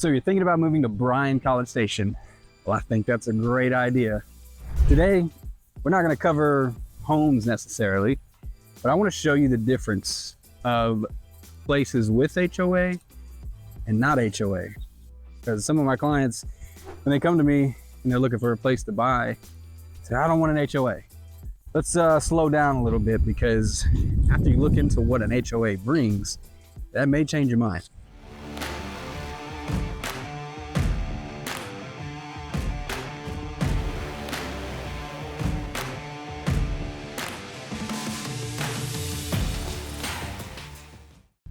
So you're thinking about moving to Bryan-College Station. Well, I think that's a great idea. Today, we're not gonna cover homes necessarily, but I wanna show you the difference of places with HOA and not HOA. Because some of my clients, when they come to me and they're looking for a place to buy, say, I don't want an HOA. Let's slow down a little bit, because after you look into what an HOA brings, that may change your mind.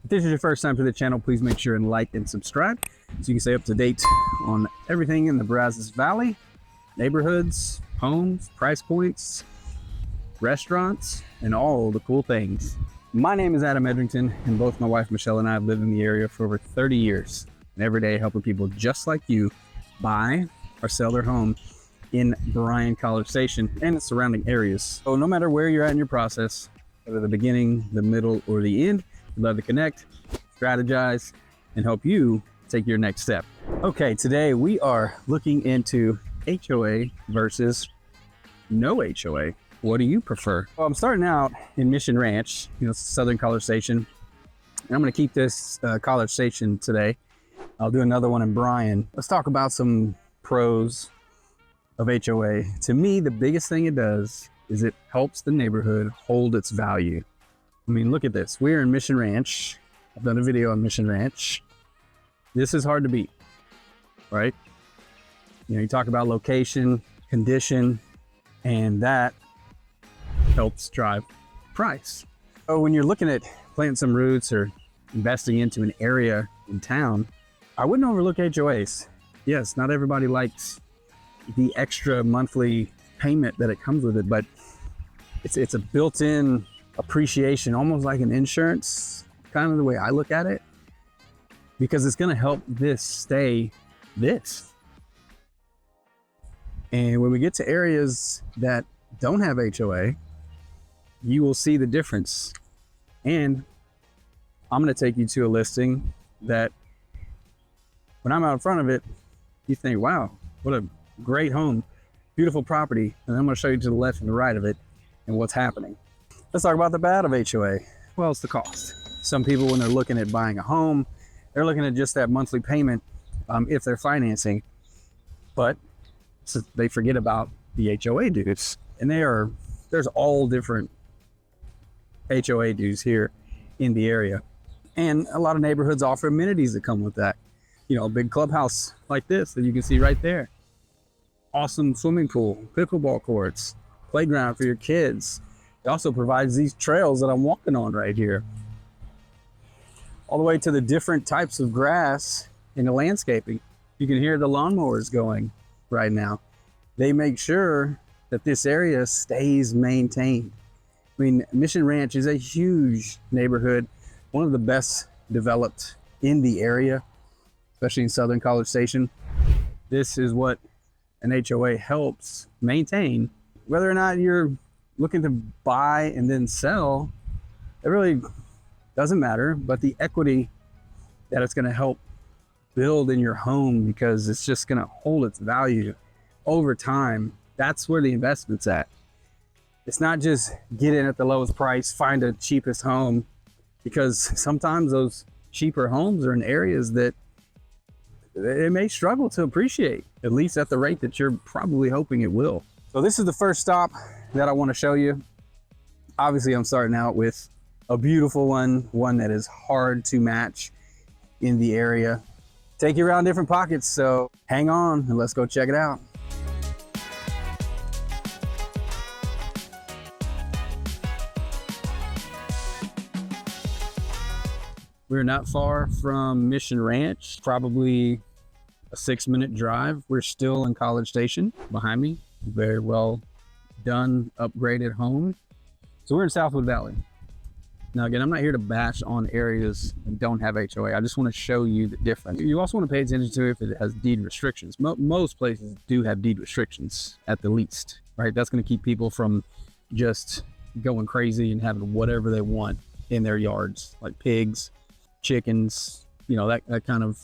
If this is your first time to the channel, please make sure and like and subscribe so you can stay up to date on everything in the Brazos Valley, neighborhoods, homes, price points, restaurants, and all the cool things. My name is Adam Edrington, and both my wife Michelle and I have lived in the area for over 30 years, and every day helping people just like you buy or sell their home in Bryan-College Station and its surrounding areas. So no matter where you're at in your process, whether the beginning, the middle, or the end, we'd love to connect, strategize, and help you take your next step. Okay, today we are looking into HOA versus no HOA. What do you prefer? Well, I'm starting out in Mission Ranch, Southern College Station. And I'm gonna keep this College Station today. I'll do another one in Bryan. Let's talk about some pros of HOA. To me, the biggest thing it does is it helps the neighborhood hold its value. I mean, look at this. We're in Mission Ranch. I've done a video on Mission Ranch. This is hard to beat, right? You talk about location, condition, and that helps drive price. So when you're looking at planting some roots or investing into an area in town, I wouldn't overlook HOAs. Yes, not everybody likes the extra monthly payment that it comes with it, but it's a built-in appreciation, almost like an insurance, kind of the way I look at it, because it's going to help this stay this. And when we get to areas that don't have HOA, you will see the difference. And I'm going to take you to a listing that when I'm out in front of it, you think, wow, what a great home, beautiful property. And I'm going to show you to the left and the right of it and what's happening. Let's talk about the bad of HOA. Well, it's the cost. Some people, when they're looking at buying a home, they're looking at just that monthly payment if they're financing, but they forget about the HOA dues. And there's all different HOA dues here in the area. And a lot of neighborhoods offer amenities that come with that. A big clubhouse like this that you can see right there. Awesome swimming pool, pickleball courts, playground for your kids. It also provides these trails that I'm walking on right here. All the way to the different types of grass in the landscaping. You can hear the lawnmowers going right now. They make sure that this area stays maintained. I mean, Mission Ranch is a huge neighborhood, one of the best developed in the area, especially in Southern College Station. This is what an HOA helps maintain. Whether or not you're looking to buy and then sell, it really doesn't matter, but the equity that it's going to help build in your home, because it's just going to hold its value over time. That's where the investment's at. It's not just get in at the lowest price, find the cheapest home, because sometimes those cheaper homes are in areas that it may struggle to appreciate, at least at the rate that you're probably hoping it will. So this is the first stop that I want to show you. Obviously, I'm starting out with a beautiful one that is hard to match in the area. Take you around different pockets, so hang on and let's go check it out. We're not far from Mission Ranch, probably a 6-minute drive. We're still in College Station behind me. Very well done, upgraded home. So we're in Southwood Valley. Now again, I'm not here to bash on areas that don't have HOA. I just want to show you the difference. You also want to pay attention to if it has deed restrictions. Most places do have deed restrictions at the least, right? That's going to keep people from just going crazy and having whatever they want in their yards, like pigs, chickens, that kind of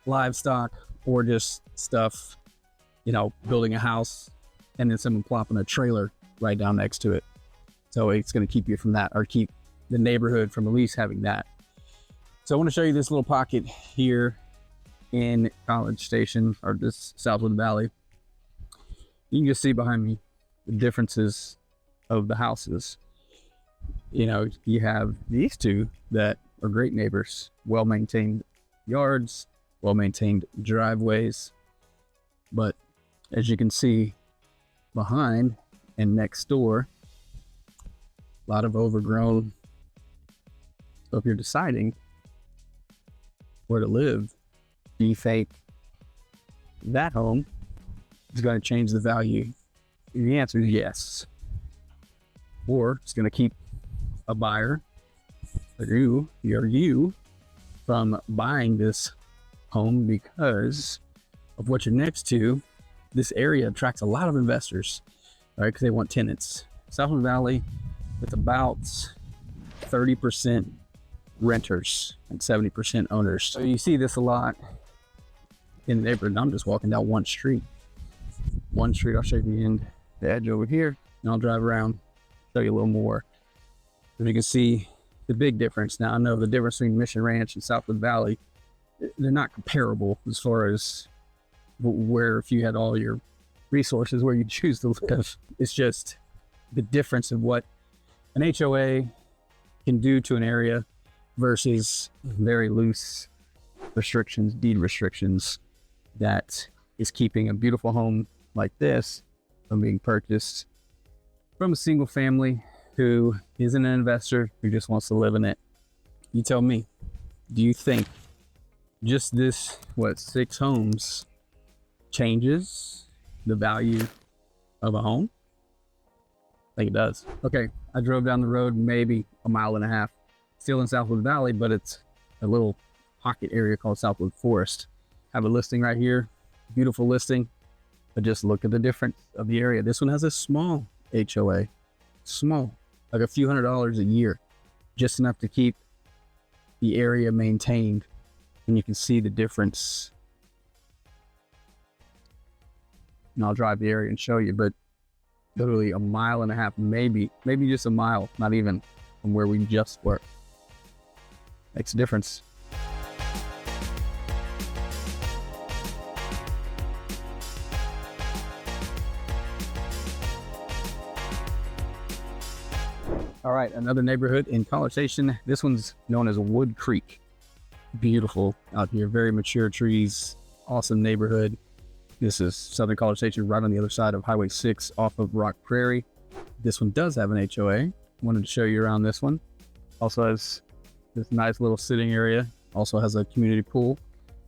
livestock or just stuff, you know, building a house and then someone plopping a trailer right down next to it. So it's going to keep you from that, or keep the neighborhood from at least having that. So I want to show you this little pocket here in College Station, or this Southwood Valley. You can just see behind me the differences of the houses. You know, you have these two that are great neighbors, well-maintained yards, well-maintained driveways. But as you can see behind and next door, a lot of overgrown. So if you're deciding where to live, do you think that home is going to change the value? The answer is yes. Or it's going to keep a buyer, or you from buying this home because of what you're next to. This area attracts a lot of investors, right? Because they want tenants. Southwood Valley, with about 30% renters and 70% owners. So you see this a lot in the neighborhood. I'm just walking down one street. I'll show you the edge over here, and I'll drive around, show you a little more. So you can see the big difference. Now I know the difference between Mission Ranch and Southwood Valley, they're not comparable as far as where, if you had all your resources, where you choose to live. It's just the difference of what an HOA can do to an area versus very loose restrictions, deed restrictions, that is keeping a beautiful home like this from being purchased from a single family who isn't an investor, who just wants to live in it. You tell me, do you think just this, 6 homes changes the value of a home? I think it does. Okay, I drove down the road maybe a mile and a half, still in Southwood Valley, but it's a little pocket area called Southwood Forest. Have a listing right here, beautiful listing, but just look at the difference of the area. This one has a small HOA, small, like a few $100s a year, just enough to keep the area maintained. And you can see the difference. And I'll drive the area and show you, but literally a mile and a half, maybe just a mile, not even, from where we just were. Makes a difference. All right, another neighborhood in College Station. This one's known as Woodcreek. Beautiful out here, very mature trees, awesome neighborhood. This is Southern College Station, right on the other side of Highway 6 off of Rock Prairie. This one does have an HOA. Wanted to show you around this one. Also has this nice little sitting area. Also has a community pool.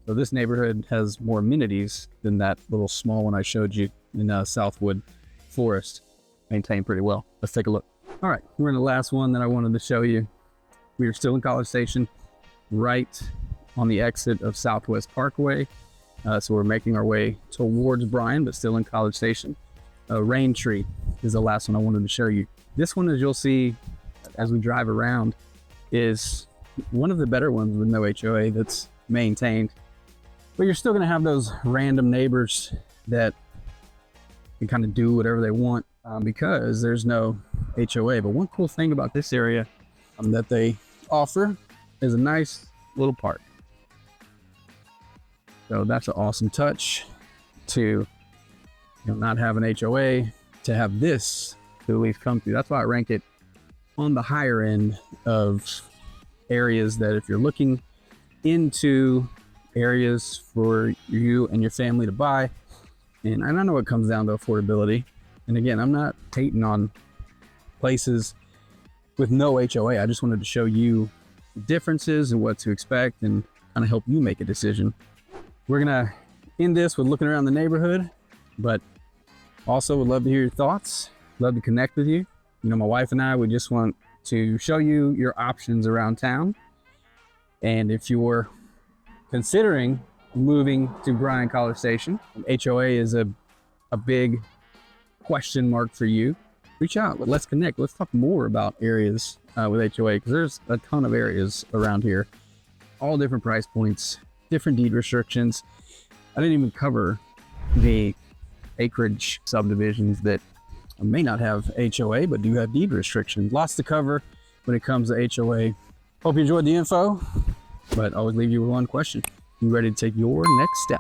So this neighborhood has more amenities than that little small one I showed you in Southwood Forest. Maintained pretty well. Let's take a look. All right, we're in the last one that I wanted to show you. We are still in College Station, right on the exit of Southwest Parkway. So we're making our way towards Bryan, but still in College Station. Raintree is the last one I wanted to show you. This one, as you'll see as we drive around, is one of the better ones with no HOA that's maintained. But you're still gonna have those random neighbors that can kind of do whatever they want because there's no HOA. But one cool thing about this area that they offer is a nice little park. So that's an awesome touch to not have an HOA, to have this to at least come through. That's why I rank it on the higher end of areas that if you're looking into areas for you and your family to buy, and I know it comes down to affordability. And again, I'm not hating on places with no HOA. I just wanted to show you the differences and what to expect and kind of help you make a decision. We're gonna end this with looking around the neighborhood, but also would love to hear your thoughts. Love to connect with you. My wife and I would just want to show you your options around town. And if you're considering moving to Bryan-College Station, HOA is a big question mark for you, reach out. Let's connect. Let's talk more about areas with HOA, because there's a ton of areas around here, all different price points, different deed restrictions. I didn't even cover the acreage subdivisions that may not have HOA but do have deed restrictions. Lots to cover when it comes to HOA. Hope you enjoyed the info, but I always leave you with one question. You ready to take your next step?